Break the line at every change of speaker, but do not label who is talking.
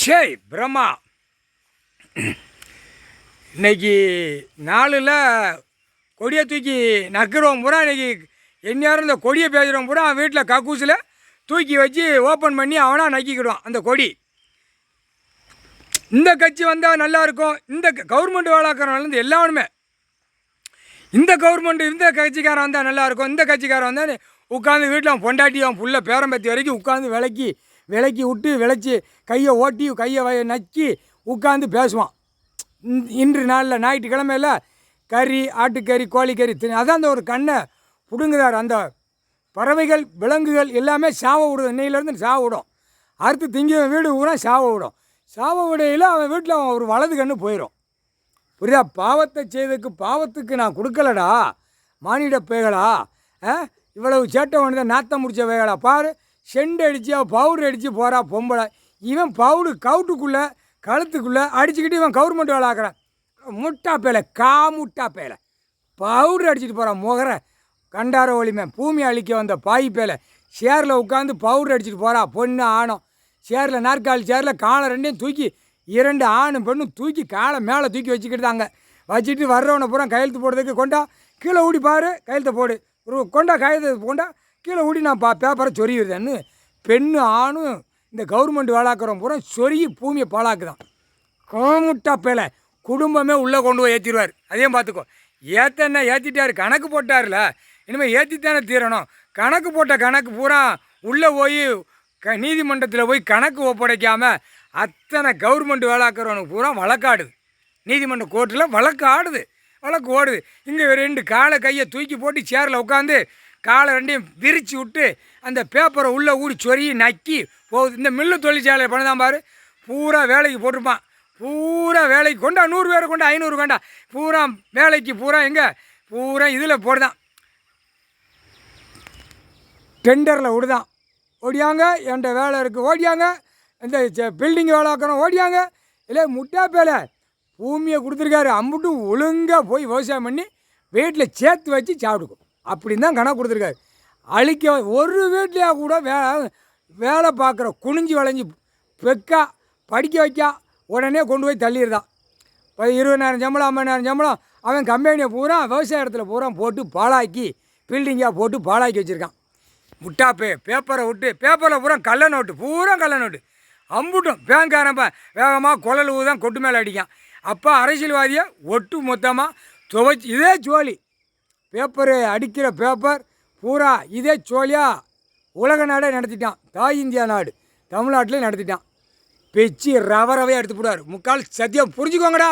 ஷேய் பிரம்மா, இன்னைக்கு நாளில் கொடியை தூக்கி நக்கிறவங்க பூரா இன்றைக்கி எந்நேரம் இந்த கொடியை பேசுகிறவங்க பூரா வீட்டில் கக்கூசில் தூக்கி வச்சு ஓப்பன் பண்ணி அவனாக நக்கிக்கிடுவான் அந்த கொடி. இந்த கட்சி வந்தால் நல்லாயிருக்கும், இந்த கவர்மெண்ட் வேலைக்காரன் எல்லாருமே இந்த கவர்மெண்ட் இந்த கட்சிக்காரன் வந்தால் நல்லாயிருக்கும், இந்த கட்சிக்காரன் வந்தால் உட்காந்து வீட்டில் அவன் பொண்டாட்டி அவன் புள்ள பேரம்பத்தி வரைக்கும் உட்காந்து விளக்கி விட்டு விளைச்சி கையை ஓட்டி கையை நக்கி உட்காந்து பேசுவான். இன்று நாளில் ஞாயிற்றுக்கிழமையில் கறி, ஆட்டுக்கறி, கோழிக்கறி அதான் அந்த ஒரு கண்ணை பிடுங்குறார். அந்த பறவைகள் விலங்குகள் எல்லாமே சாவ விடும், இன்னையிலேருந்து சாவ விடும். அடுத்து திங்க வீடு ஊரா சாவ விடும். சாவ விடையில் அவன் வீட்டில் அவன் ஒரு வலது கண்ணு போயிடும். புரியுதா? பாவத்தை செய்ததுக்கு பாவத்துக்கு நான் கொடுக்கலடா மானிட பேகளா, இவ்வளவு சேட்டை ஒன்று நாத்தம் முடிச்ச வேகளா பாரு. செண்டு அடித்து அவள் பவுடர் அடித்து போகிறா பொம்பளை. இவன் கவுட்டுக்குள்ளே கழுத்துக்குள்ளே அடிச்சுக்கிட்டு இவன் கவர்மெண்ட் வேலை ஆக்குறான். முட்டா பேலை முட்டா பேலை பவுடர் அடிச்சுட்டு போகிறான். முகரை கண்டார ஒளிமே பூமி அழிக்க வந்த பாய் பேலை சேரில் உட்காந்து பவுடர் அடிச்சுட்டு போகிறா. பொண்ணு ஆணும் சேரில் நாற்காலி சேரில் காலை ரெண்டையும் தூக்கி 2 ஆணும் பெண்ணும் தூக்கி காலை மேலே தூக்கி வச்சுக்கிட்டாங்க. வச்சுட்டு வர்றவனை பூரா கையெழுத்து போடுறதுக்கு கொண்டா கீழே ஊடி பாரு, கையெழுத்தை போடு, கொண்டா கையெழுத்து கொண்டா கீழே ஊடி நான் பேப்பரை சொறிவிடுறேன்னு பெண்ணு ஆணும் இந்த கவர்மெண்ட் வேளாக்கிறவன் பூரா சொருகி பூமியை பாழாக்குதான். கோமுட்டா பேலை குடும்பமே உள்ளே கொண்டு போய் ஏற்றிடுவார். அதையும் பார்த்துக்கோ. ஏற்றன்னா ஏற்றிட்டார், கணக்கு போட்டார்ல, இனிமேல் ஏற்றித்தானே தீரணும். கணக்கு போட்ட கணக்கு பூரா உள்ளே போய் நீதிமன்றத்தில் போய் கணக்கு ஒப்படைக்காமல் அத்தனை கவர்மெண்ட் வேளாக்கிறவனுக்கு பூரா வழக்காடுது. நீதிமன்ற கோர்ட்டில் வழக்கு ஓடுது. இங்கே 2 காலை கையை தூக்கி போட்டு சேரில் உட்காந்து காலை ரெண்டையும் விரித்து விட்டு அந்த பேப்பரை உள்ளே ஊடி சொறி நக்கி போகுது. இந்த மில்லு தொழிற்சாலை பண்ணதான் பாரு, பூரா வேலைக்கு போட்டிருப்பான். பூரா வேலைக்கு கொண்டா 100 பேரை கொண்டா 500 கொண்டா பூரா வேலைக்கு பூரா எங்கே பூரா இதில் போடுதான், டெண்டரில் விடுதான். ஓடியாங்க என்கிட்ட வேலை இருக்குது, ஓடியாங்க இந்த பில்டிங் வேலை ஆக்கணும், ஓடியாங்க. இல்லை முட்டா பேலை பூமியை கொடுத்துருக்காரு, அம்புட்டு ஒழுங்காக போய் விவசாயம் பண்ணி வீட்டில் சேர்த்து வச்சு சாப்பிடுக்கும். அப்படின்னு தான் கணக்கு கொடுத்துருக்காரு. அழிக்க ஒரு வீட்லையா கூட வேலை பார்க்குற குனிஞ்சு வளைஞ்சி பெக்கா படிக்க வைக்கா உடனே கொண்டு போய் தள்ளிடுதான். 20,000 சம்பளம் 50,000 சம்பளம் அவன் கம்பெனியை பூரா விவசாய இடத்துல பூரா போட்டு பாழாக்கி பில்டிங்காக போட்டு பாழாக்கி வச்சுருக்கான். முட்டா பேப்பரை விட்டு பேப்பரில் பூரா கள்ள நோட்டு அம்புட்டும் பேங்காரப்ப வேகமாக குழல் ஊதான் கொட்டு மேலே அடிக்கான். அப்போ அரசியல்வாதியை ஒட்டு மொத்தமாக துவைச்சி இதே சோழி பேப்பரு அடிக்கிற பேப்பர் பூரா இதே சோழியாக உலக நாடே நடத்திட்டான். தாய் இந்தியா நாடு தமிழ்நாட்டிலே நடத்திட்டான். பெச்சு ரவரவே எடுத்து போடுவார். முக்கால் சத்தியம் புரிஞ்சுக்கோங்கடா.